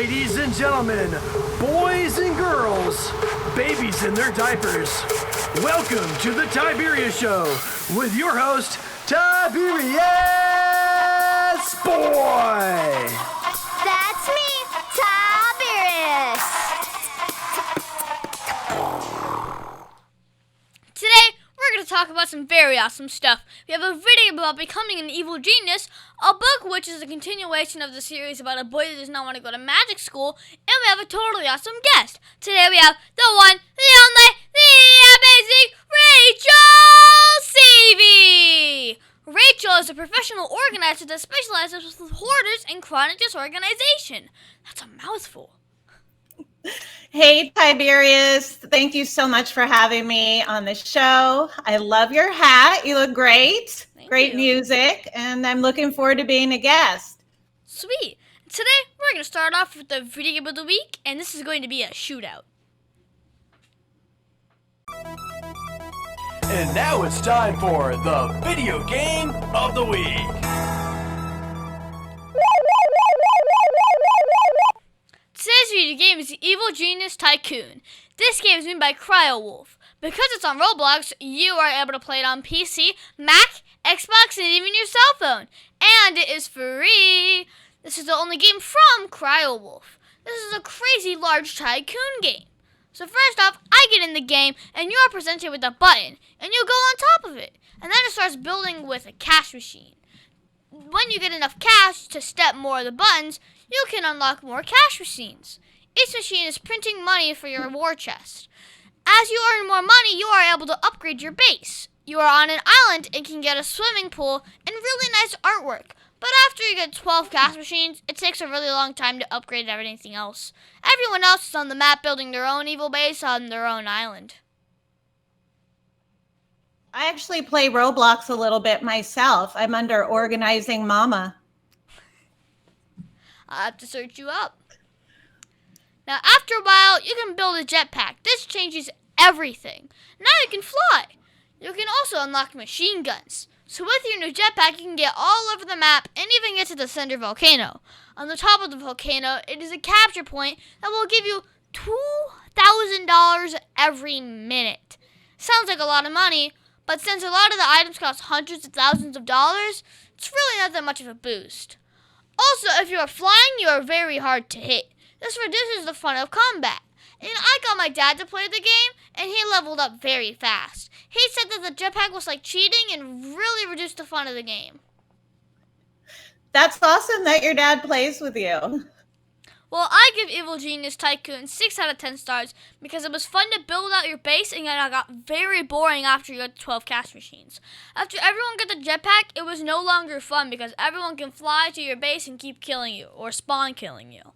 Ladies and gentlemen, boys and girls, babies in their diapers, welcome to the Tiberius Show with your host, Tiberius Boy! That's me, Tiberius! Today, we're going to talk about some very awesome stuff. We have a video about becoming an evil genius, a book which is a continuation of the series about a boy that does not want to go to magic school, and we have a totally awesome guest. Today we have the one, the only, the amazing Rachel Seavey! Rachel is a professional organizer that specializes with Hoarders and Chronic Disorganization. That's a mouthful. Hey, Tiberius. Thank you so much for having me on the show. I love your hat. You look great. Great music. And I'm looking forward to being a guest. Sweet. Today, we're going to start off with the video game of the week, and this is going to be a shootout. And now it's time for the video game of the week. Today's video game is the Evil Genius Tycoon. This game is made by CryoWolf. Because it's on Roblox, you are able to play it on PC, Mac, Xbox, and even your cell phone. And it is free. This is the only game from CryoWolf. This is a crazy large tycoon game. So first off, I get in the game, and you are presented with a button, and you go on top of it. And then it starts building with a cash machine. When you get enough cash to step more of the buttons, you can unlock more cash machines. Each machine is printing money for your war chest. As you earn more money, you are able to upgrade your base. You are on an island and can get a swimming pool and really nice artwork. But after you get 12 cash machines, it takes a really long time to upgrade everything else. Everyone else is on the map building their own evil base on their own island. I actually play Roblox a little bit myself. I'm under Organizing Mama. I'll have to search you up. Now, after a while, you can build a jetpack. This changes everything. Now you can fly. You can also unlock machine guns. So with your new jetpack, you can get all over the map and even get to the center volcano. On the top of the volcano, it is a capture point that will give you $2,000 every minute. Sounds like a lot of money, but since a lot of the items cost hundreds of thousands of dollars, it's really not that much of a boost. Also, if you are flying, you are very hard to hit. This reduces the fun of combat. And I got my dad to play the game, and he leveled up very fast. He said that the jetpack was like cheating and really reduced the fun of the game. That's awesome that your dad plays with you. Well, I give Evil Genius Tycoon 6 out of 10 stars because it was fun to build out your base, and yet it got very boring after you got 12 cash machines. After everyone got the jetpack, it was no longer fun because everyone can fly to your base and keep killing you or spawn killing you.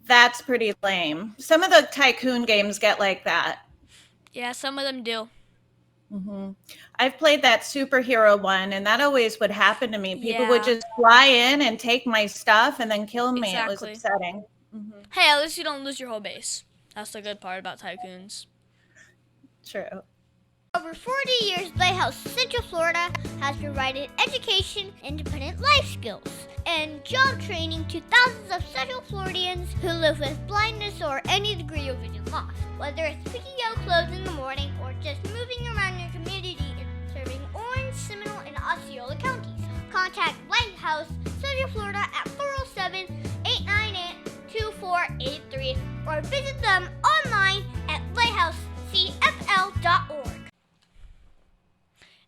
That's pretty lame. Some of the tycoon games get like that. Yeah, some of them do. Mm-hmm. I've played that superhero one, and that always would happen to me. People Yeah. would just fly in and take my stuff and then kill me. Exactly. It was upsetting. Mm-hmm. Hey, at least you don't lose your whole base. That's the good part about tycoons. True. Over 40 years, Lighthouse Central Florida has provided education, independent life skills, and job training to thousands of Central Floridians who live with blindness or any degree of vision loss. Whether it's picking out clothes in the morning or just moving around your community and serving Orange, Seminole, and Osceola counties, contact Lighthouse Central Florida at 407-898-2483 or visit them online at lighthousecfl.org.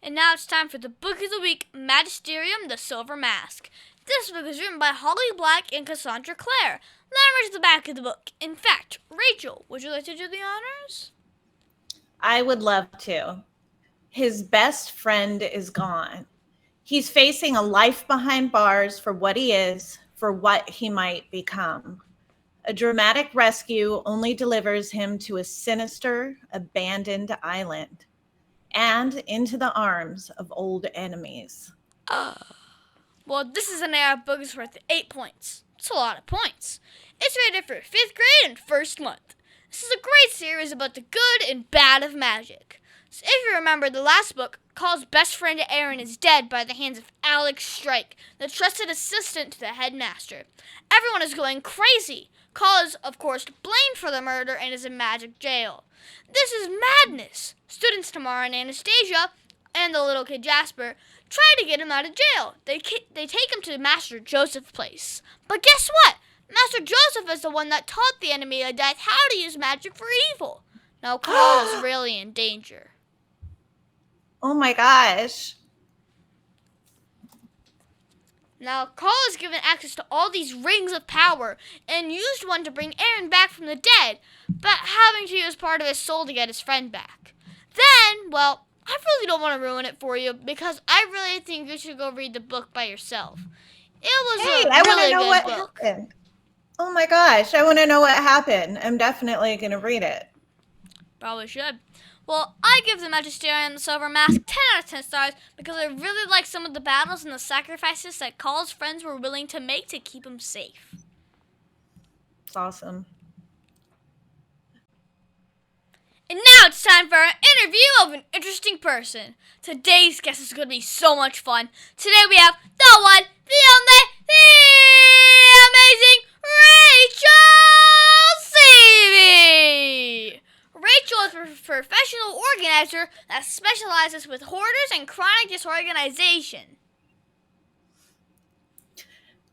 And now it's time for the book of the week, Magisterium, the Silver Mask. This book is written by Holly Black and Cassandra Clare. Let me read the back of the book. In fact, Rachel, would you like to do the honors? I would love to. His best friend is gone. He's facing a life behind bars for what he is, for what he might become. A dramatic rescue only delivers him to a sinister, abandoned island and into the arms of old enemies. Well, this is an AR book that's worth 8 points. It's a lot of points. It's rated for 5th grade and first month. This is a great series about the good and bad of magic. So if you remember the last book, Carl's best friend Aaron is dead by the hands of Alex Strike, the trusted assistant to the headmaster. Everyone is going crazy. Carl is, of course, blamed for the murder and is in magic jail. This is madness. Students Tamara and Anastasia and the little kid Jasper try to get him out of jail. They take him to Master Joseph's place. But guess what? Master Joseph is the one that taught the enemy of death how to use magic for evil. Now Carl is really in danger. Oh my gosh. Now Carl is given access to all these rings of power and used one to bring Aaron back from the dead, but having to use part of his soul to get his friend back. Then, well, I really don't want to ruin it for you because I really think you should go read the book by yourself. It was a really good book. Happened. Oh my gosh, I want to know what happened. I'm definitely going to read it. Probably should. Well, I give the Magisterium and the Silver Mask 10 out of 10 stars because I really like some of the battles and the sacrifices that Carl's friends were willing to make to keep him safe. It's awesome. And now it's time for our interview of an interesting person. Today's guest is going to be so much fun. Today we have the one, the only, the amazing Rachel Seavey. Rachel is a professional organizer that specializes with Hoarders and Chronic Disorganization.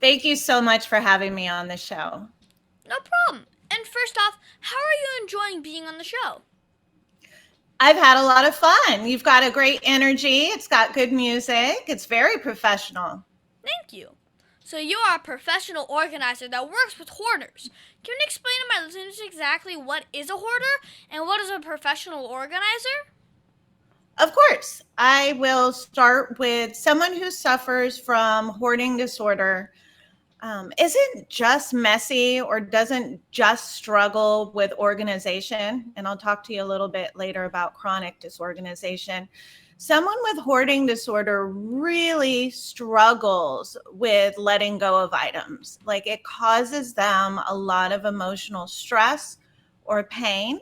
Thank you so much for having me on the show. No problem. And first off, how are you enjoying being on the show? I've had a lot of fun. You've got a great energy. It's got good music. It's very professional. Thank you. So you are a professional organizer that works with hoarders. Can you explain to my listeners exactly what is a hoarder and what is a professional organizer? Of course. I will start with someone who suffers from hoarding disorder. Isn't just messy or doesn't just struggle with organization. And I'll talk to you a little bit later about chronic disorganization. Someone with hoarding disorder really struggles with letting go of items. Like it causes them a lot of emotional stress or pain.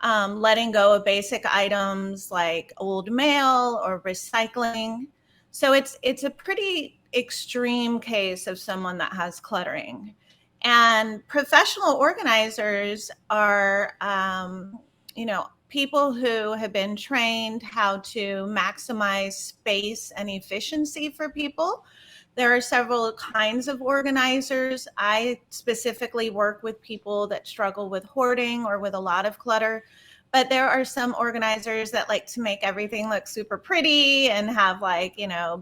Letting go of basic items like old mail or recycling. So it's a pretty extreme case of someone that has cluttering. And professional organizers are, people who have been trained how to maximize space and efficiency for people. There are several kinds of organizers. I specifically work with people that struggle with hoarding or with a lot of clutter. But there are some organizers that like to make everything look super pretty and have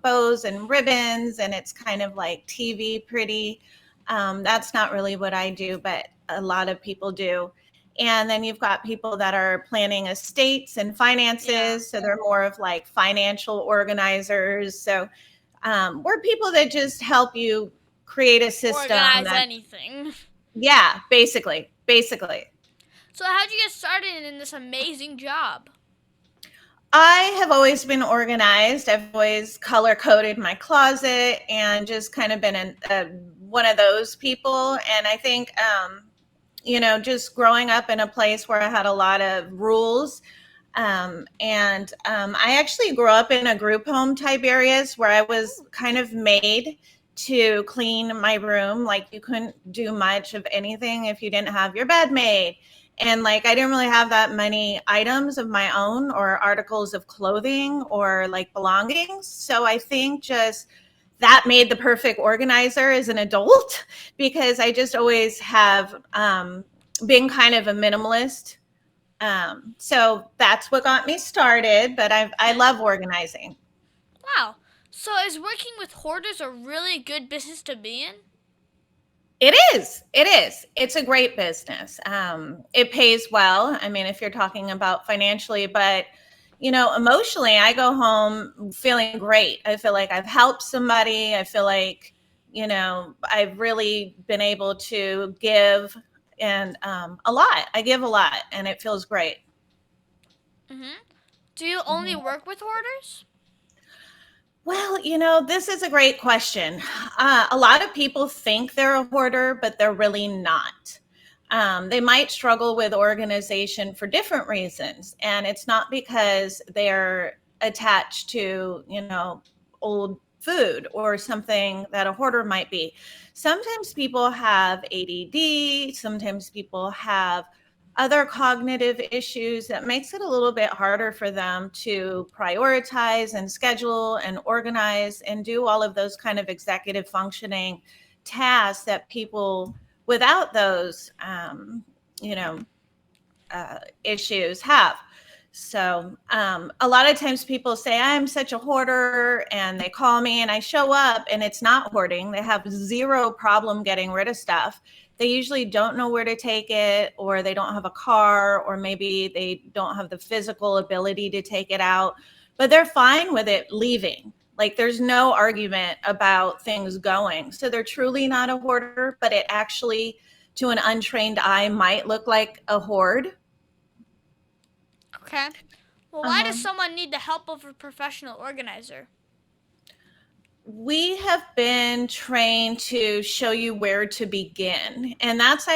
bows and ribbons, and it's kind of like TV pretty. That's not really what I do, but a lot of people do. And then you've got people that are planning estates and finances. Yeah. So they're more of like financial organizers. So we're people that just help you create a system. Organize anything. Yeah, basically. So how'd you get started in this amazing job? I have always been organized. I've always color-coded my closet and just kind of been one of those people. And I think, just growing up in a place where I had a lot of rules. I actually grew up in a group home, Tiberius, where I was kind of made to clean my room. Like you couldn't do much of anything if you didn't have your bed made. And I didn't really have that many items of my own or articles of clothing or belongings. So I think just that made the perfect organizer as an adult because I just always have been kind of a minimalist. So that's what got me started, but I love organizing. Wow. So is working with hoarders a really good business to be in? It is. It's a great business. It pays well. I mean, if you're talking about financially, but emotionally, I go home feeling great. I feel like I've helped somebody. I feel like, I've really been able to give and a lot. I give a lot and it feels great. Mm-hmm. Do you only work with hoarders? Well, this is a great question. A lot of people think they're a hoarder, but they're really not. They might struggle with organization for different reasons. And it's not because they're attached to, old food or something that a hoarder might be. Sometimes people have ADD, sometimes people have other cognitive issues that makes it a little bit harder for them to prioritize and schedule and organize and do all of those kind of executive functioning tasks that people without those issues have. So a lot of times people say, I'm such a hoarder, and they call me and I show up and it's not hoarding. They have zero problem getting rid of stuff. They usually don't know where to take it, or they don't have a car, or maybe they don't have the physical ability to take it out, but they're fine with it leaving. Like there's no argument about things going. So they're truly not a hoarder, but it actually, to an untrained eye, might look like a hoard. Okay. Well, why does someone need the help of a professional organizer? We have been trained to show you where to begin. And that's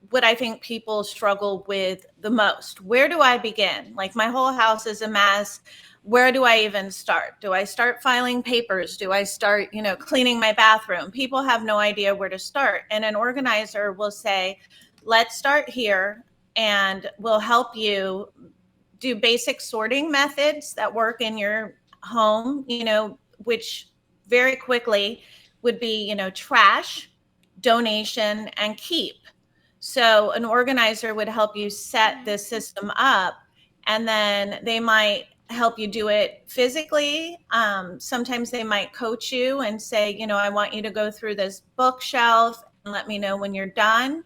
what I think people struggle with the most. Where do I begin? Like my whole house is a mess. Where do I even start? Do I start filing papers? Do I start, cleaning my bathroom? People have no idea where to start. And an organizer will say, let's start here, and we'll help you do basic sorting methods that work in your home, which very quickly would be, trash, donation, and keep. So an organizer would help you set this system up, and then they might help you do it physically. Sometimes they might coach you and say, I want you to go through this bookshelf and let me know when you're done.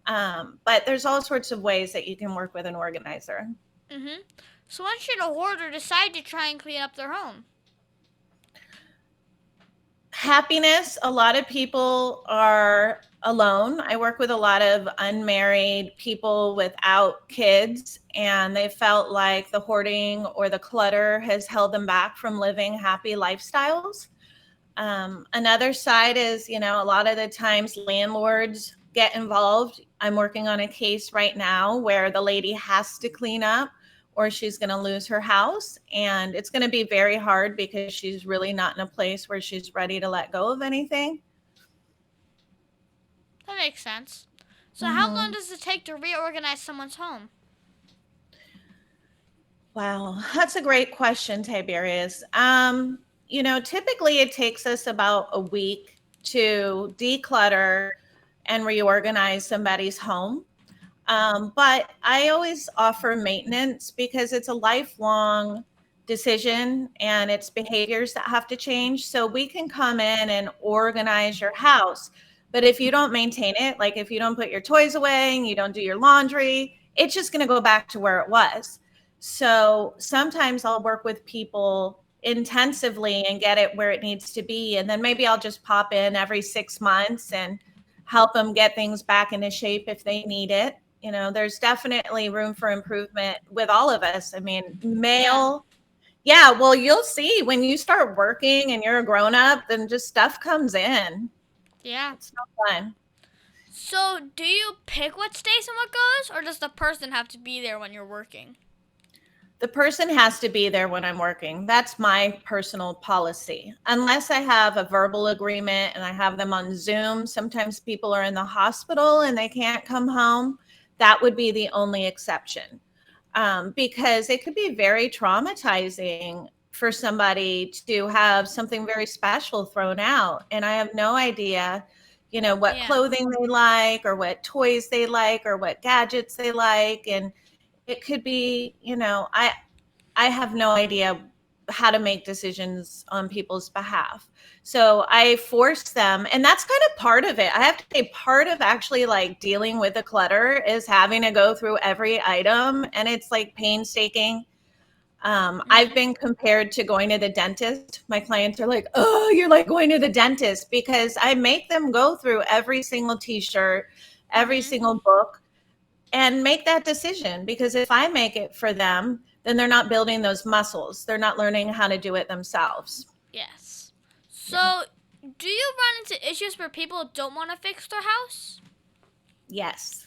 But there's all sorts of ways that you can work with an organizer. Mm-hmm. So when should a hoarder decide to try and clean up their home? Happiness. A lot of people are alone. I work with a lot of unmarried people without kids, and they felt like the hoarding or the clutter has held them back from living happy lifestyles. Another side is, a lot of the times landlords get involved. I'm working on a case right now where the lady has to clean up or she's going to lose her house. And it's going to be very hard because she's really not in a place where she's ready to let go of anything. That makes sense. So how long does it take to reorganize someone's home? Wow, that's a great question, Tiberius. Typically it takes us about a week to declutter and reorganize somebody's home. But I always offer maintenance because it's a lifelong decision and it's behaviors that have to change. So we can come in and organize your house. But if you don't maintain it, like if you don't put your toys away and you don't do your laundry, it's just going to go back to where it was. So sometimes I'll work with people intensively and get it where it needs to be. And then maybe I'll just pop in every 6 months and help them get things back into shape if they need it. There's definitely room for improvement with all of us. I mean, well, you'll see when you start working and you're a grown up, then just stuff comes in. Yeah. It's not fun. So do you pick what stays and what goes, or does the person have to be there when you're working? The person has to be there when I'm working. That's my personal policy. Unless I have a verbal agreement and I have them on Zoom. Sometimes people are in the hospital and they can't come home. That would be the only exception, because it could be very traumatizing for somebody to have something very special thrown out. And I have no idea, what clothing they like or what toys they like or what gadgets they like. And it could be, I have no idea how to make decisions on people's behalf. So I force them, and that's kind of part of it. I have to say part of actually like dealing with the clutter is having to go through every item, and it's like painstaking. I've been compared to going to the dentist. My clients are like, oh, you're like going to the dentist, because I make them go through every single t-shirt, every single book, and make that decision. Because if I make it for them, then they're not building those muscles. They're not learning how to do it themselves. Yes. So, do you run into issues where people don't want to fix their house? Yes.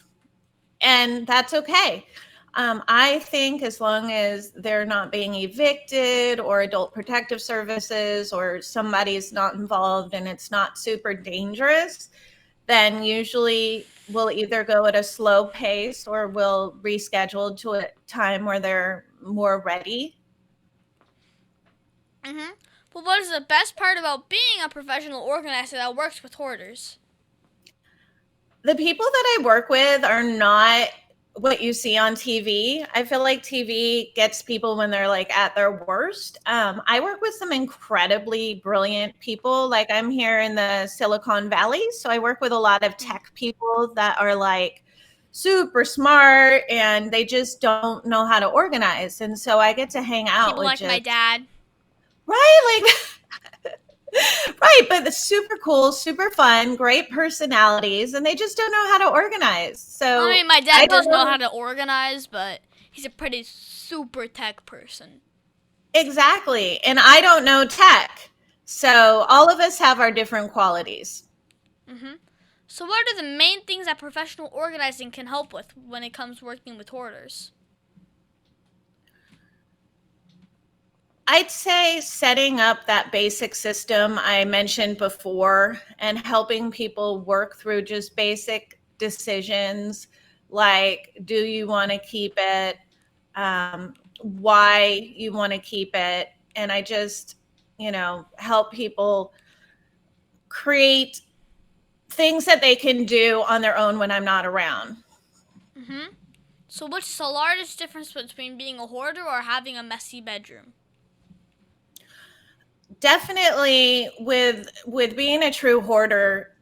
And that's okay. I think as long as they're not being evicted or adult protective services or somebody's not involved and it's not super dangerous, then usually we'll either go at a slow pace or we'll reschedule to a time where they're more ready. Mm-hmm. But what is the best part about being a professional organizer that works with hoarders? The people that I work with are not what you see on TV. I feel like TV gets people when they're like at their worst. I work with some incredibly brilliant people. Like I'm here in the Silicon Valley, so I work with a lot of tech people that are like super smart and they just don't know how to organize. And so I get to hang out People with like my dad. right, like right, but it's super cool, super fun, great personalities, and they just don't know how to organize. So I mean, my dad does know how to organize, but he's a pretty super tech person. Exactly. And I don't know tech. So all of us have our different qualities. Mm-hmm. So what are the main things that professional organizing can help with when it comes working with hoarders? I'd say setting up that basic system I mentioned before and helping people work through just basic decisions like, do you want to keep it? Why you want to keep it? And I just, help people create things that they can do on their own when I'm not around. Mm-hmm. So what's the largest difference between being a hoarder or having a messy bedroom? Definitely with being a true hoarder,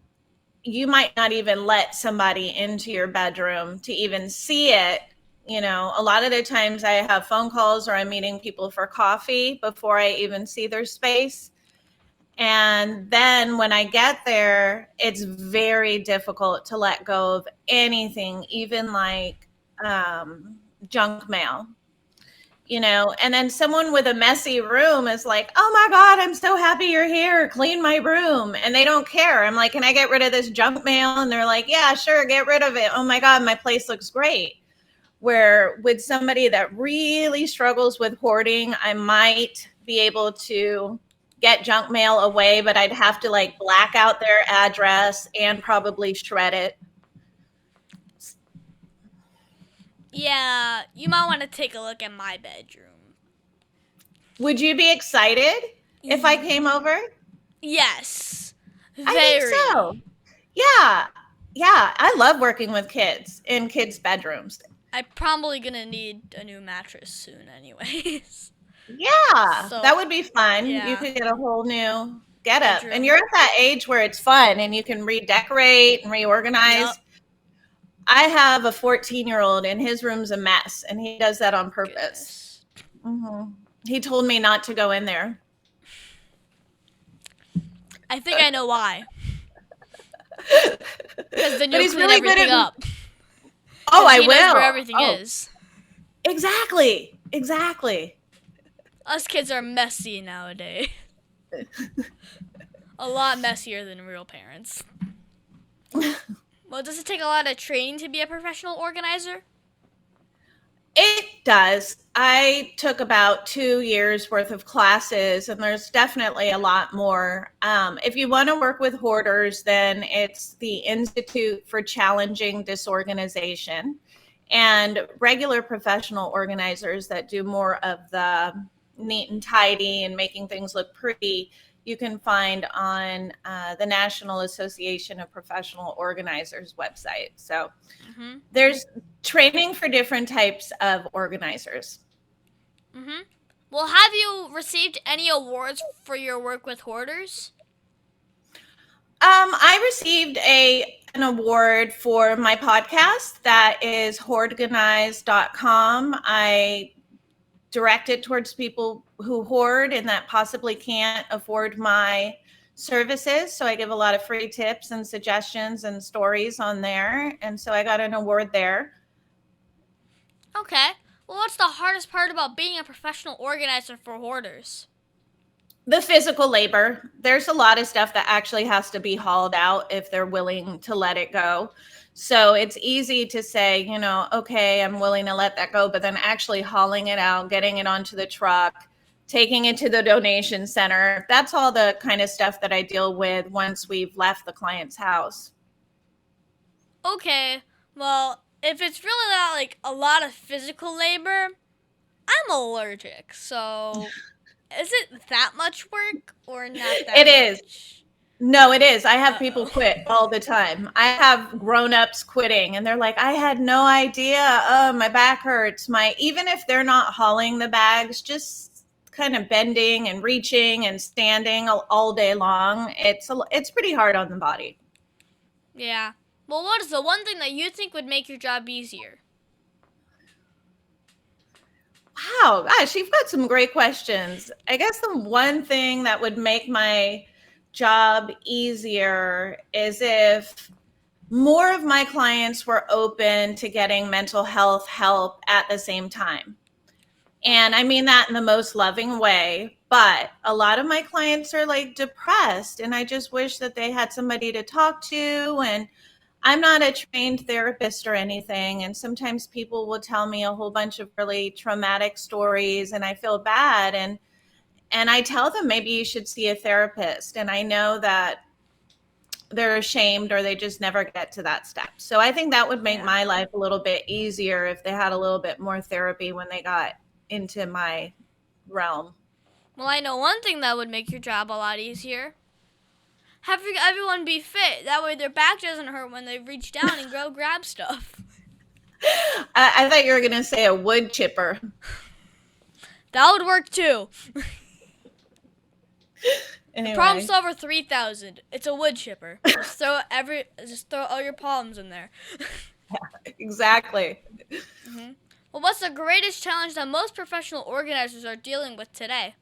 you might not even let somebody into your bedroom to even see it. A lot of the times I have phone calls or I'm meeting people for coffee before I even see their space. And then when I get there, it's very difficult to let go of anything, even like junk mail. And then someone with a messy room is like, oh my God, I'm so happy you're here. Clean my room. And they don't care. I'm like, can I get rid of this junk mail? And they're like, yeah, sure, get rid of it. Oh my God, my place looks great. Where with somebody that really struggles with hoarding, I might be able to get junk mail away, but I'd have to like black out their address and probably shred it. Yeah, you might want to take a look at my bedroom. Would you be excited if I came over? Yes. Very. I think so. Yeah. Yeah. I love working with kids in kids' bedrooms. I'm probably going to need a new mattress soon anyways. Yeah. So, that would be fun. yeah. You could get a whole new get up. Bedroom. And you're at that age where it's fun and you can redecorate and reorganize. Yep. I have a 14-year-old and his room's a mess and he does that on purpose. Mm-hmm. He told me not to go in there. I think I know why. Because then But you'll he's clean really everything good at, up. oh, I He knows will. where everything Oh, is. exactly. Exactly. Us kids are messy nowadays. A lot messier than real parents. Well, does it take a lot of training to be a professional organizer? It does. I took about 2 years worth of classes, and there's definitely a lot more. If you want to work with hoarders, then it's the Institute for Challenging Disorganization. And regular professional organizers that do more of the neat and tidy and making things look pretty, you can find on the National Association of Professional Organizers website. So there's training for different types of organizers. Mm-hmm. Well, have you received any awards for your work with hoarders? I received an award for my podcast that is hoardganize.com. I direct it towards people who hoard and that possibly can't afford my services. So I give a lot of free tips and suggestions and stories on there. And so I got an award there. Okay. Well, what's the hardest part about being a professional organizer for hoarders? The physical labor. There's a lot of stuff that actually has to be hauled out if they're willing to let it go. So it's easy to say, okay, I'm willing to let that go, but then actually hauling it out, getting it onto the truck, taking it to the donation center. That's all the kind of stuff that I deal with once we've left the client's house. Okay, well, if it's really not like a lot of physical labor, I'm allergic, so is it that much work or not that It much? is. No, it is. I have people quit all the time. I have grown-ups quitting and they're like, I had no idea. Oh, my back hurts. Even if they're not hauling the bags, just kind of bending and reaching and standing all day long. It's pretty hard on the body. Yeah. Well, what is the one thing that you think would make your job easier? Wow, gosh, you've got some great questions. I guess the one thing that would make my job easier is if more of my clients were open to getting mental health help at the same time. And I mean that in the most loving way, but a lot of my clients are like depressed and I just wish that they had somebody to talk to. And I'm not a trained therapist or anything. And sometimes people will tell me a whole bunch of really traumatic stories and I feel bad. And I tell them maybe you should see a therapist. And I know that they're ashamed or they just never get to that step. So I think that would make my life a little bit easier if they had a little bit more therapy when they got into my realm. Well, I know one thing that would make your job a lot easier. Have everyone be fit. That way their back doesn't hurt when they reach down and go grab stuff. I thought you were going to say a wood chipper. That would work too. Anyway. Problem solver 3000. It's a wood chipper. Just throw all your problems in there. Yeah, exactly. Mm-hmm. Well, what's the greatest challenge that most professional organizers are dealing with today?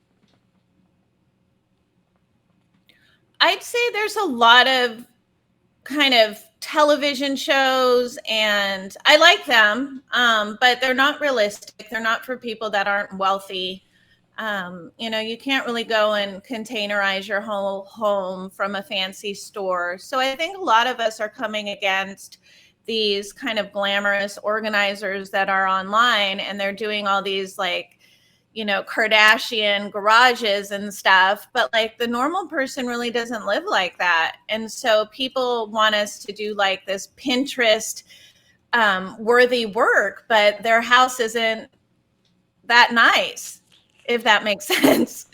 I'd say there's a lot of kind of television shows and I like them, but they're not realistic. They're not for people that aren't wealthy. You can't really go and containerize your whole home from a fancy store. So I think a lot of us are coming against these kind of glamorous organizers that are online and they're doing all these Kardashian garages and stuff, but like the normal person really doesn't live like that. And so people want us to do like this Pinterest worthy work, but their house isn't that nice, if that makes sense.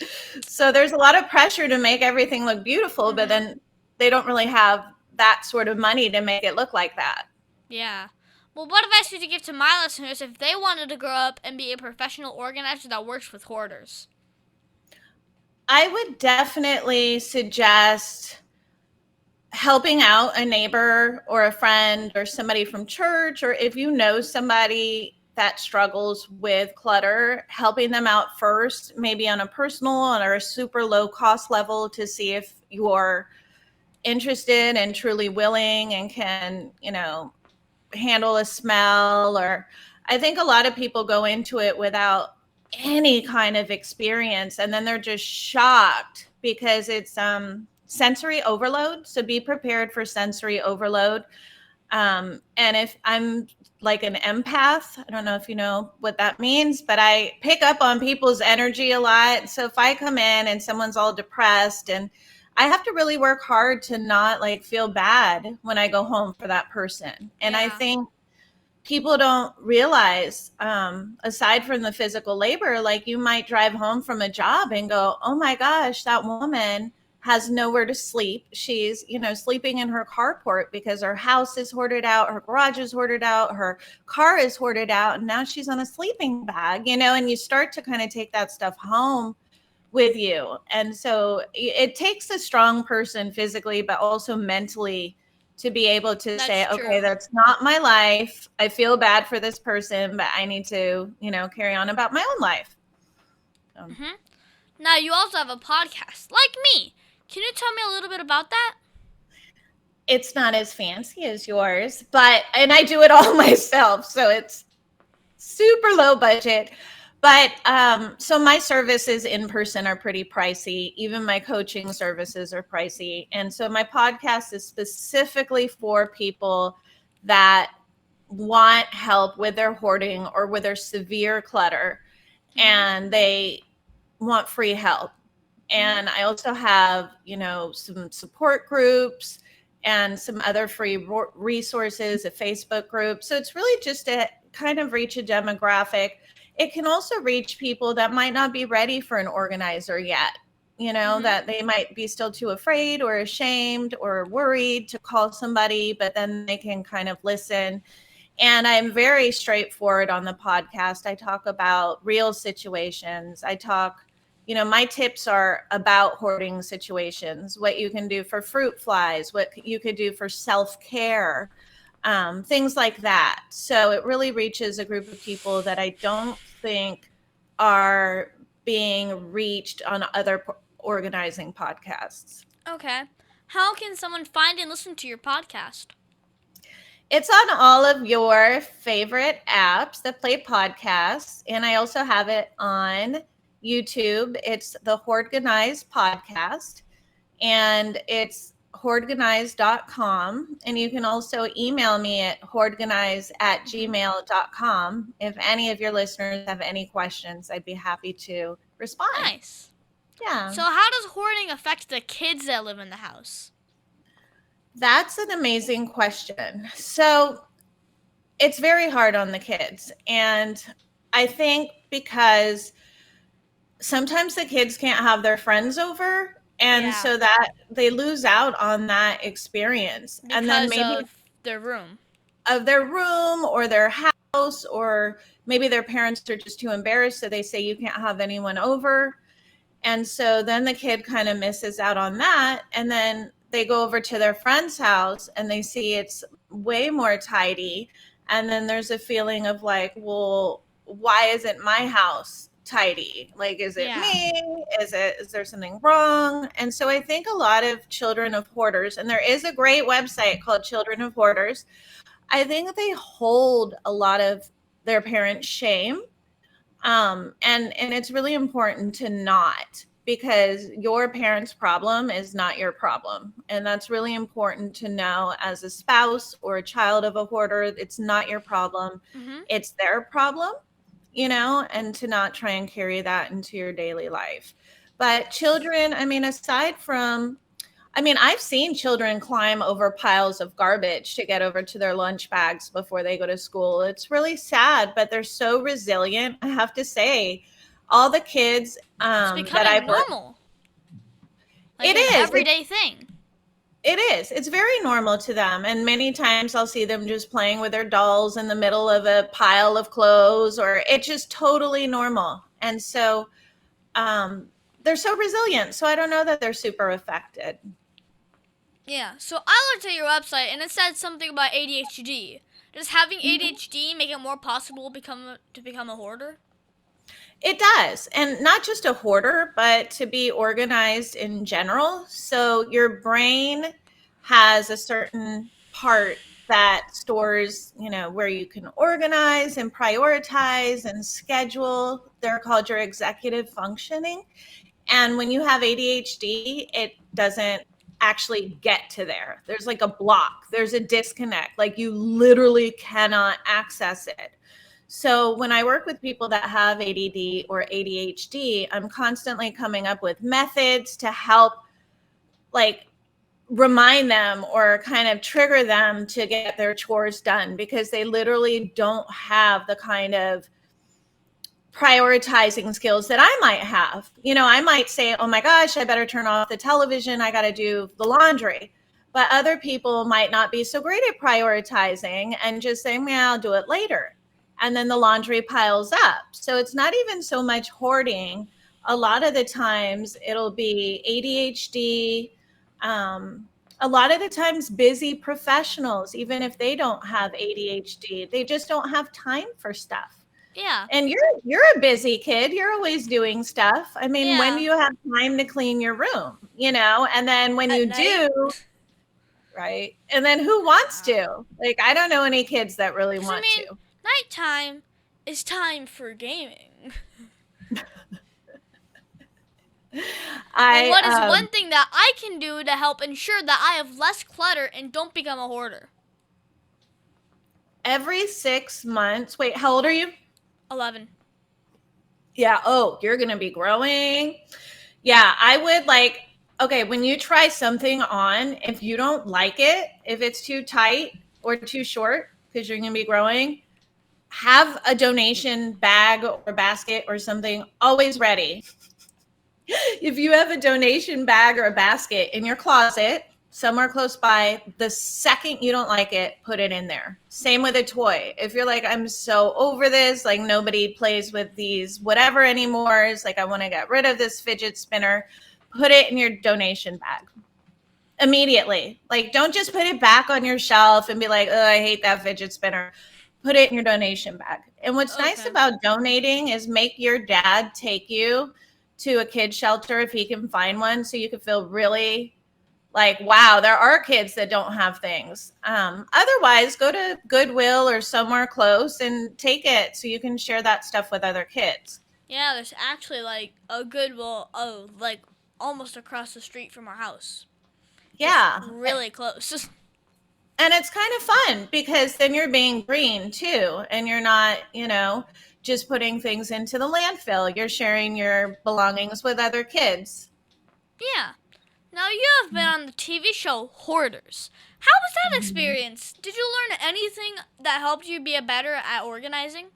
So there's a lot of pressure to make everything look beautiful, but then they don't really have that sort of money to make it look like that. Yeah. Well, what advice would you give to my listeners if they wanted to grow up and be a professional organizer that works with hoarders? I would definitely suggest helping out a neighbor or a friend or somebody from church, or if you know somebody that struggles with clutter, helping them out first, maybe on a personal or a super low cost level to see if you're interested and truly willing and can, handle a smell. Or I think a lot of people go into it without any kind of experience and then they're just shocked because it's sensory overload. So be prepared for sensory overload. And if I'm like an empath, I don't know if you know what that means, but I pick up on people's energy a lot. So if I come in and someone's all depressed, and I have to really work hard to not feel bad when I go home for that person. And I think people don't realize, aside from the physical labor, you might drive home from a job and go, oh my gosh, that woman has nowhere to sleep. She's, sleeping in her carport because her house is hoarded out, her garage is hoarded out, her car is hoarded out, and now she's on a sleeping bag, and you start to kind of take that stuff home with you. And so it takes a strong person physically, but also mentally to be able to say, okay, that's not my life. I feel bad for this person, but I need to, carry on about my own life. Now, you also have a podcast like me. Can you tell me a little bit about that? It's not as fancy as yours, and I do it all myself. So it's super low budget. But so my services in person are pretty pricey. Even my coaching services are pricey. And so my podcast is specifically for people that want help with their hoarding or with their severe clutter, and they want free help. And I also have, some support groups and some other free resources, a Facebook group. So it's really just to kind of reach a demographic. It can also reach people that might not be ready for an organizer yet, that they might be still too afraid or ashamed or worried to call somebody, but then they can kind of listen. And I'm very straightforward on the podcast. I talk about real situations. I talk, my tips are about hoarding situations, what you can do for fruit flies, what you could do for self-care, things like that. So it really reaches a group of people that I don't think are being reached on other organizing podcasts. Okay. How can someone find and listen to your podcast? It's on all of your favorite apps that play podcasts. And I also have it on YouTube. It's the Hoarganize podcast. And it's hoarganize.com. And you can also email me at hoarganize@gmail.com. If any of your listeners have any questions, I'd be happy to respond. Nice. Yeah. So how does hoarding affect the kids that live in the house? That's an amazing question. So it's very hard on the kids. And I think because sometimes the kids can't have their friends over. And so that they lose out on that experience. Because and then maybe of their room. Or their house, or maybe their parents are just too embarrassed. So they say you can't have anyone over. And so then the kid kind of misses out on that. And then they go over to their friend's house and they see it's way more tidy. And then there's a feeling of like, well, why isn't my house tidy? Like, is it me? Is there something wrong? And so I think a lot of children of hoarders, and there is a great website called Children of Hoarders, I think they hold a lot of their parents' shame. And it's really important to not, because your parents' problem is not your problem. And that's really important to know as a spouse or a child of a hoarder. It's not your problem. It's their problem, and to not try and carry that into your daily life. But children, I've seen children climb over piles of garbage to get over to their lunch bags before they go to school. It's really sad, but they're so resilient. I have to say, all the kids it's becoming normal. Like it is an everyday thing. It is. It's very normal to them. And many times I'll see them just playing with their dolls in the middle of a pile of clothes, or it's just totally normal. And so they're so resilient. So I don't know that they're super affected. Yeah. So I looked at your website and it said something about ADHD. Does having ADHD make it more possible to become a hoarder? It does. And not just a hoarder, but to be organized in general. So your brain has a certain part that stores, where you can organize and prioritize and schedule. They're called your executive functioning. And when you have ADHD, it doesn't actually get to there. There's like a block. There's a disconnect. Like you literally cannot access it. So when I work with people that have ADD or ADHD, I'm constantly coming up with methods to help like remind them or kind of trigger them to get their chores done, because they literally don't have the kind of prioritizing skills that I might have. I might say, oh my gosh, I better turn off the television. I got to do the laundry. But other people might not be so great at prioritizing and just saying, yeah, I'll do it later. And then the laundry piles up. So it's not even so much hoarding. A lot of the times it'll be ADHD. A lot of the times busy professionals, even if they don't have ADHD, they just don't have time for stuff. Yeah. And you're a busy kid. You're always doing stuff. When do you have time to clean your room? And then when you do, right? And then who wants to? Like, I don't know any kids that really want to. Nighttime is time for gaming. What is one thing that I can do to help ensure that I have less clutter and don't become a hoarder? Every 6 months. Wait, how old are you? 11. Yeah. Oh, you're going to be growing. Yeah, I would okay, when you try something on, if you don't like it, if it's too tight or too short, because you're going to be growing, have a donation bag or basket or something always ready. If you have a donation bag or a basket in your closet, somewhere close by, the second you don't like it, put it in there. Same with a toy. If you're like, I'm so over this, like nobody plays with these whatever anymore, it's like I want to get rid of this fidget spinner, put it in your donation bag immediately. Like, don't just put it back on your shelf and be like, oh, I hate that fidget spinner. Put it in your donation bag. And what's nice about donating is make your dad take you to a kid shelter if he can find one, so you can feel really like, wow, there are kids that don't have things. Otherwise, go to Goodwill or somewhere close and take it so you can share that stuff with other kids. Yeah, there's actually like a Goodwill, like almost across the street from our house. Yeah. It's really close. And it's kind of fun because then you're being green too. And you're not, just putting things into the landfill. You're sharing your belongings with other kids. Yeah. Now you have been on the TV show Hoarders. How was that experience? Did you learn anything that helped you be better at organizing?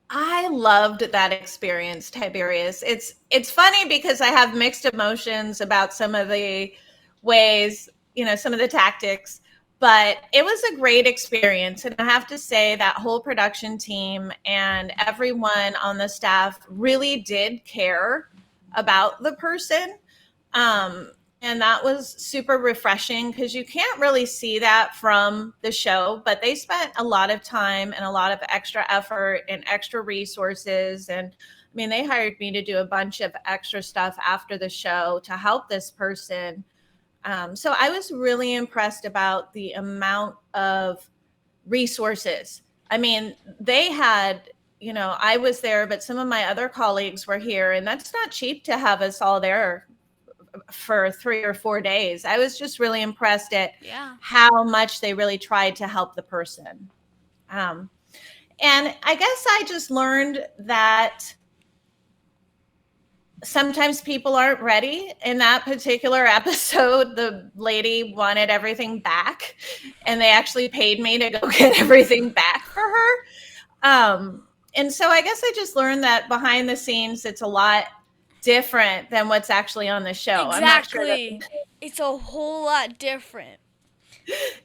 I loved that experience, Tiberius. It's funny because I have mixed emotions about some of the ways, some of the tactics, but it was a great experience. And I have to say that whole production team and everyone on the staff really did care about the person. And that was super refreshing because you can't really see that from the show, but they spent a lot of time and a lot of extra effort and extra resources. And I mean, they hired me to do a bunch of extra stuff after the show to help this person. So I was really impressed about the amount of resources. I mean, they had, I was there, but some of my other colleagues were here, and that's not cheap to have us all there for 3 or 4 days. I was just really impressed at how much they really tried to help the person. And I guess I just learned that sometimes people aren't ready. In that particular episode, the lady wanted everything back, and they actually paid me to go get everything back for her. And so I guess I just learned that behind the scenes, it's a lot different than what's actually on the show. Exactly. I'm not sure it's a whole lot different.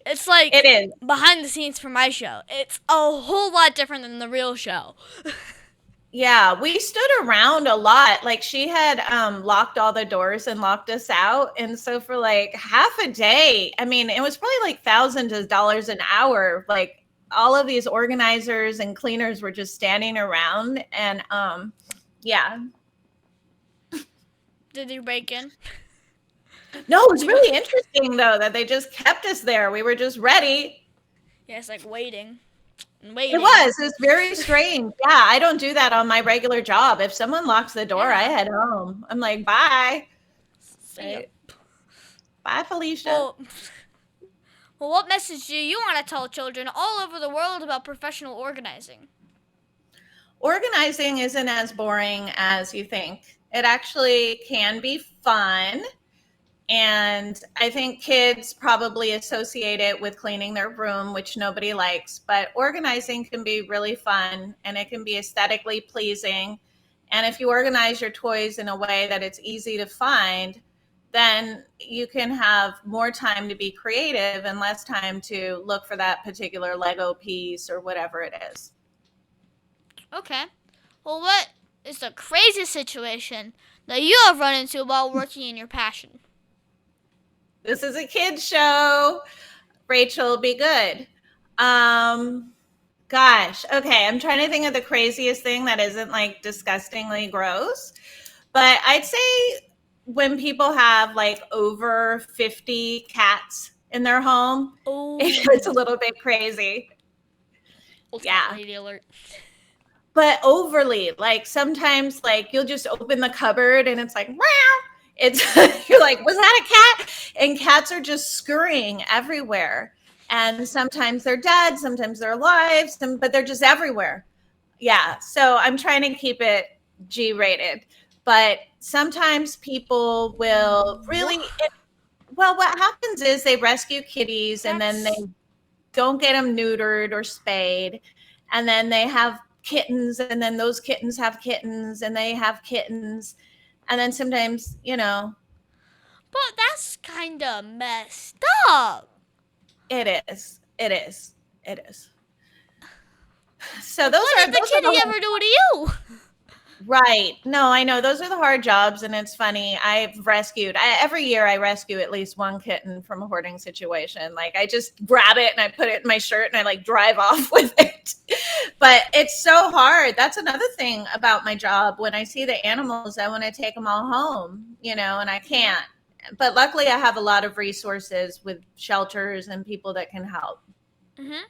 It's like it is behind the scenes for my show. It's a whole lot different than the real show. Yeah, we stood around a lot. Like, she had locked all the doors and locked us out. And so for like half a day, I mean, it was probably like thousands of dollars an hour. Like, all of these organizers and cleaners were just standing around. And yeah. Did you break in? No, it was really interesting, though, that they just kept us there. We were just ready. Yeah, it's like waiting. It was very strange. Yeah, I don't do that on my regular job. If someone locks the door, I head home. I'm like, bye. Right. Bye, Felicia. Well, what message do you want to tell children all over the world about professional organizing? Organizing isn't as boring as you think. It actually can be fun. And I think kids probably associate it with cleaning their room, which nobody likes. But organizing can be really fun, and it can be aesthetically pleasing. And if you organize your toys in a way that it's easy to find, then you can have more time to be creative and less time to look for that particular Lego piece or whatever it is. Okay. Well, what is the craziest situation that you have run into while working in your passion? This is a kid's show. Rachel, be good. Gosh. Okay. I'm trying to think of the craziest thing that isn't like disgustingly gross. But I'd say when people have like over 50 cats in their home, it's a little bit crazy. Ultimate Yeah. lady alert. but overly. Like sometimes like you'll just open the cupboard and it's like, wow. It's you're like, was that a cat? And cats are just scurrying everywhere. And sometimes they're dead, sometimes they're alive, but they're just everywhere. Yeah. So I'm trying to keep it G-rated. But sometimes people will really well, what happens is they rescue kitties and then they don't get them neutered or spayed. And then they have kittens, and then those kittens have kittens, and they have kittens. And then sometimes, But that's kind of messed up. It is. So those what are did the kitty ever do to you? Right. No, I know. Those are the hard jobs, and it's funny. Every year I rescue at least one kitten from a hoarding situation. Like I just grab it and I put it in my shirt and I like drive off with it. But it's so hard. That's another thing about my job. When I see the animals, I want to take them all home, and I can't. But luckily I have a lot of resources with shelters and people that can help. Mm-hmm.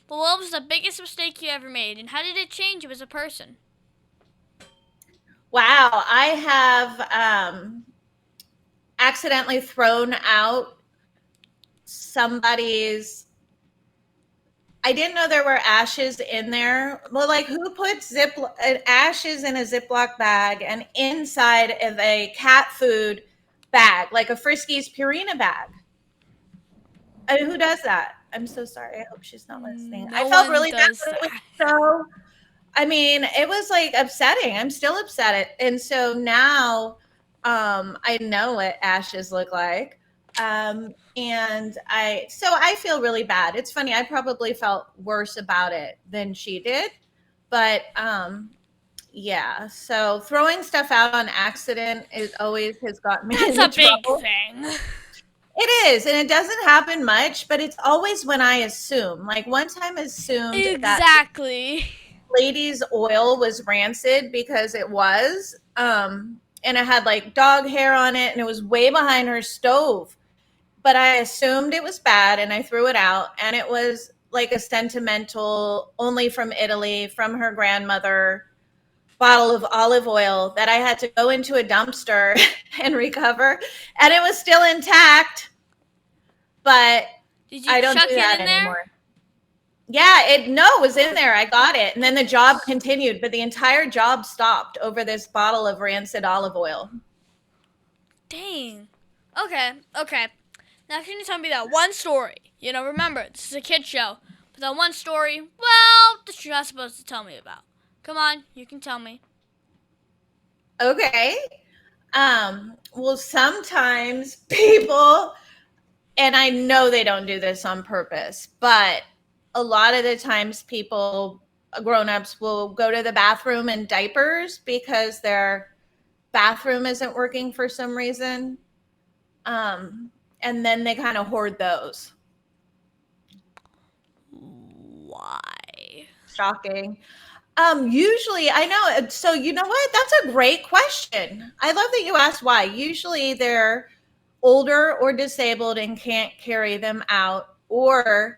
But what was the biggest mistake you ever made, and how did it change you as a person? Wow, I have accidentally thrown out somebody's. I didn't know there were ashes in there. Well, like who puts ashes in a Ziploc bag and inside of a cat food bag, like a Friskies Purina bag? I mean, who does that? I'm so sorry. I hope she's not listening. I felt really bad. It was like upsetting. I'm still upset. And so now I know what ashes look like. And I feel really bad. It's funny. I probably felt worse about it than she did. But yeah. So throwing stuff out on accident has gotten me into trouble. That's a big thing. It is, and it doesn't happen much, but it's always when I assume. Like one time I assumed exactly. Lady's oil was rancid because it was, and it had like dog hair on it, and it was way behind her stove. But I assumed it was bad, and I threw it out, and it was like a sentimental, only from Italy, from her grandmother, bottle of olive oil that I had to go into a dumpster and recover, and it was still intact. But I don't do that anymore. Yeah, it was in there. I got it, and then the job continued, but the entire job stopped over this bottle of rancid olive oil. Dang. Okay. Now can you tell me that one story? Remember, this is a kid show, but that one story, well, that you're not supposed to tell me about. Come on, you can tell me. Okay. Well, sometimes people, and I know they don't do this on purpose, but a lot of the times grown-ups will go to the bathroom in diapers because their bathroom isn't working for some reason. And then they kind of hoard those. Why? Shocking. Usually, I know. So you know what? That's a great question. I love that you asked why. Usually they're older or disabled and can't carry them out, or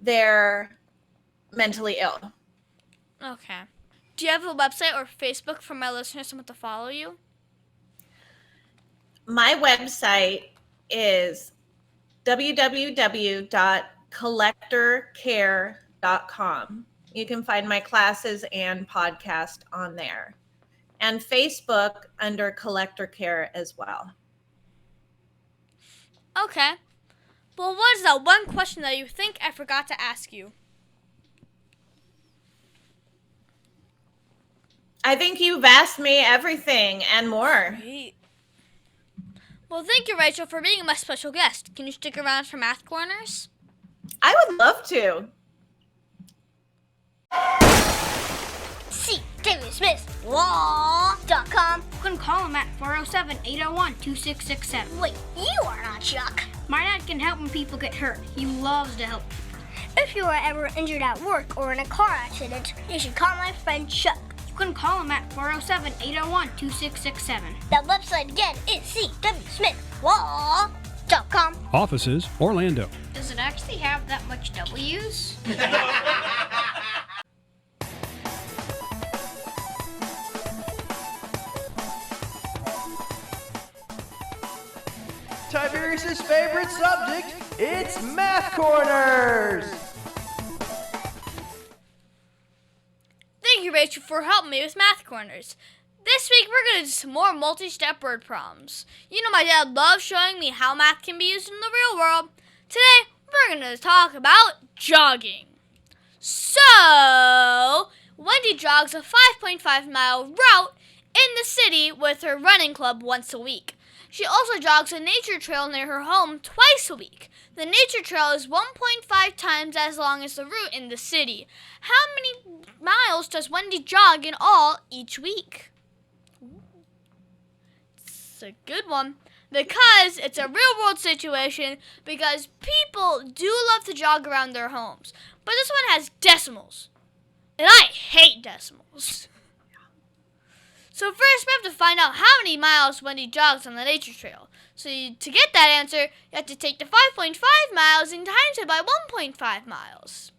they're mentally ill. Okay. Do you have a website or Facebook for my listeners who want to follow you? My website is www.collectorcare.com. You can find my classes and podcast on there. And Facebook under Collector Care as well. Okay. Well, what is that one question that you think I forgot to ask you? I think you've asked me everything and more. Great. Well, thank you, Rachel, for being my special guest. Can you stick around for Math Corners? I would love to. Tiberius.com. You can call him at 407-801-2667. Wait, you are not Chuck. My dad can help when people get hurt. He loves to help people. If you are ever injured at work or in a car accident, you should call my friend Chuck. You can call him at 407-801-2667. That website again is cwsmithlaw.com. Offices, Orlando. Does it actually have that much W's? Tiberius' favorite subject, it's Math Corners! Thank you, Rachel, for helping me with Math Corners. This week, we're going to do some more multi-step word problems. You know my dad loves showing me how math can be used in the real world. Today, we're going to talk about jogging. So, Wendy jogs a 5.5-mile route in the city with her running club once a week. She also jogs a nature trail near her home twice a week. The nature trail is 1.5 times as long as the route in the city. How many miles does Wendy jog in all each week? It's a good one. Because it's a real world situation, because people do love to jog around their homes. But this one has decimals. And I hate decimals. So first we have to find out how many miles Wendy jogs on the nature trail. So to get that answer, you have to take the 5.5 miles and times it by 1.5 miles.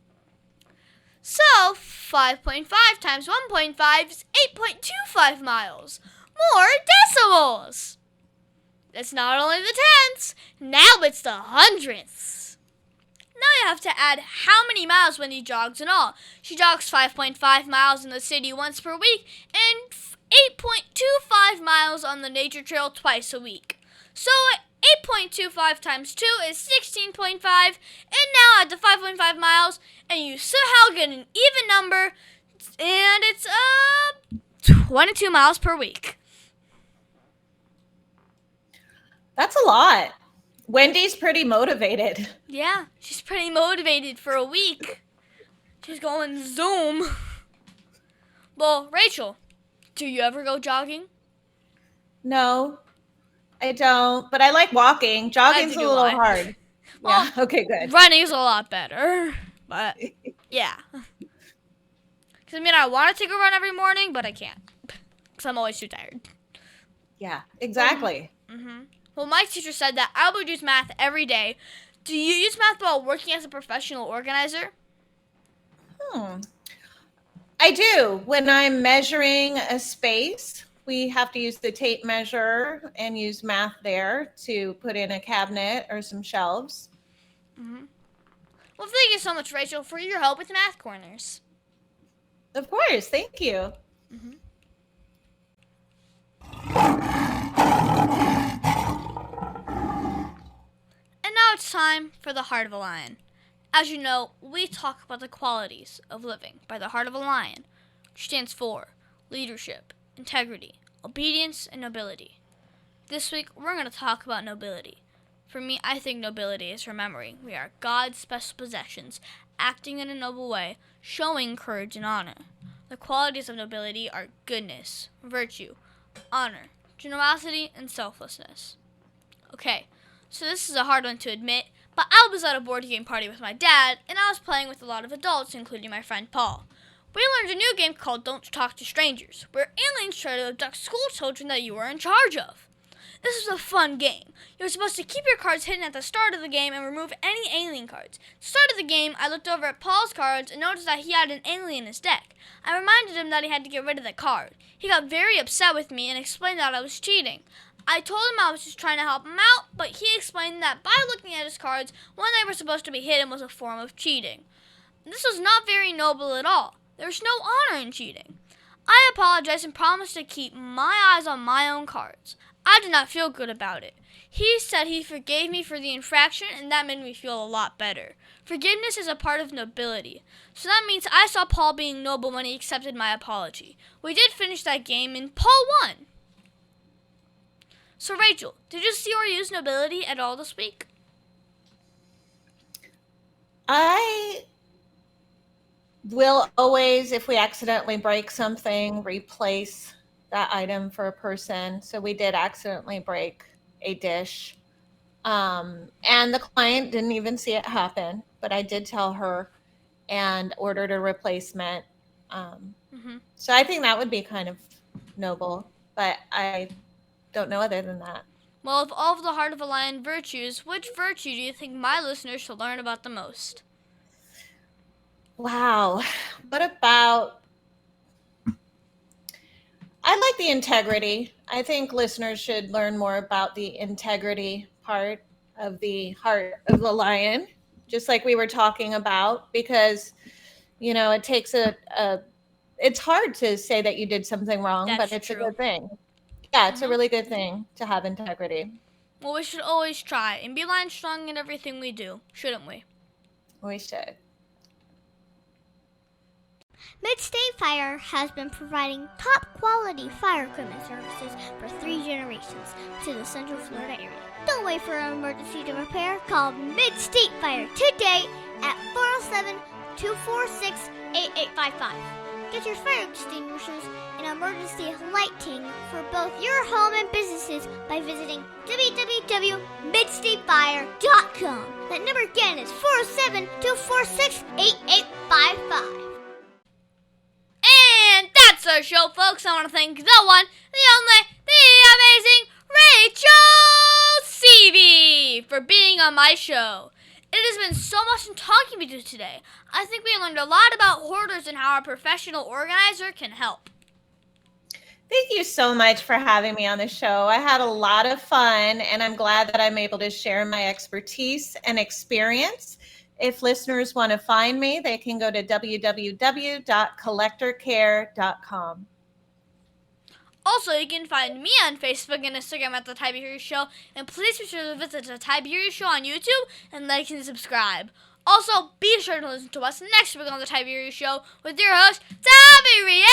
So 5.5 times 1.5 is 8.25 miles. More decimals! That's not only the tenths, now it's the hundredths. Now you have to add how many miles Wendy jogs in all. She jogs 5.5 miles in the city once per week and 8.25 miles on the nature trail twice a week. So 8.25 times 2 is 16.5, and now add the 5.5 miles, and you somehow get an even number, and it's 22 miles per week. That's a lot. Wendy's pretty motivated. Yeah, she's pretty motivated for a week. She's going Zoom. Well, Rachel, do you ever go jogging? No, I don't. But I like walking. Jogging's a little hard. Well, yeah. Okay, good. Running's a lot better. But, yeah. Because, I want to take a run every morning, but I can't. Because I'm always too tired. Yeah, exactly. Mm-hmm. Well, my teacher said that I would use math every day. Do you use math while working as a professional organizer? I do. When I'm measuring a space, we have to use the tape measure and use math there to put in a cabinet or some shelves. Mm-hmm. Well, thank you so much, Rachel, for your help with Math Corners. Of course. Thank you. Mm-hmm. And now it's time for the Heart of a Lion. As you know, we talk about the qualities of living by the heart of a lion, which stands for leadership, integrity, obedience, and nobility. This week, we're going to talk about nobility. For me, I think nobility is remembering we are God's special possessions, acting in a noble way, showing courage and honor. The qualities of nobility are goodness, virtue, honor, generosity, and selflessness. Okay, so this is a hard one to admit, but I was at a board game party with my dad, and I was playing with a lot of adults, including my friend Paul. We learned a new game called Don't Talk to Strangers, where aliens try to abduct school children that you were in charge of. This was a fun game. You were supposed to keep your cards hidden at the start of the game and remove any alien cards. At the start of the game, I looked over at Paul's cards and noticed that he had an alien in his deck. I reminded him that he had to get rid of the card. He got very upset with me and explained that I was cheating. I told him I was just trying to help him out, but he explained that by looking at his cards when they were supposed to be hidden was a form of cheating. This was not very noble at all. There was no honor in cheating. I apologized and promised to keep my eyes on my own cards. I did not feel good about it. He said he forgave me for the infraction, and that made me feel a lot better. Forgiveness is a part of nobility. So that means I saw Paul being noble when he accepted my apology. We did finish that game, and Paul won. So Rachel, did you see or use nobility at all this week? I will always, if we accidentally break something, replace that item for a person. So we did accidentally break a dish. And the client didn't even see it happen, but I did tell her and ordered a replacement. So I think that would be kind of noble, but I don't know other than that. Well, of all of the Heart of a Lion virtues, which virtue do you think my listeners should learn about the most? Wow. What about, I like the integrity. I think listeners should learn more about the integrity part of the heart of the lion, just like we were talking about, because, it takes it's hard to say that you did something wrong, That's but it's true. a good thing. Yeah, it's a really good thing to have integrity. Well, we should always try and be lion strong in everything we do, shouldn't we? We should. Mid-State Fire has been providing top-quality fire equipment services for 3 generations to the Central Florida area. Don't wait for an emergency to repair. Call Mid-State Fire today at 407-246-8855. Get your fire extinguishers and emergency lighting for both your home and businesses by visiting www.midstatefire.com. That number again is 407-246-8855. And that's our show, folks. I want to thank the one, the only, the amazing Rachel Seavey for being on my show. It has been so much fun talking with you today. I think we learned a lot about hoarders and how a professional organizer can help. Thank you so much for having me on the show. I had a lot of fun, and I'm glad that I'm able to share my expertise and experience. If listeners want to find me, they can go to www.collectorcare.com. Also, you can find me on Facebook and Instagram at The Tiberius Show. And please be sure to visit The Tiberius Show on YouTube and like and subscribe. Also, be sure to listen to us next week on The Tiberius Show with your host, Tiberius!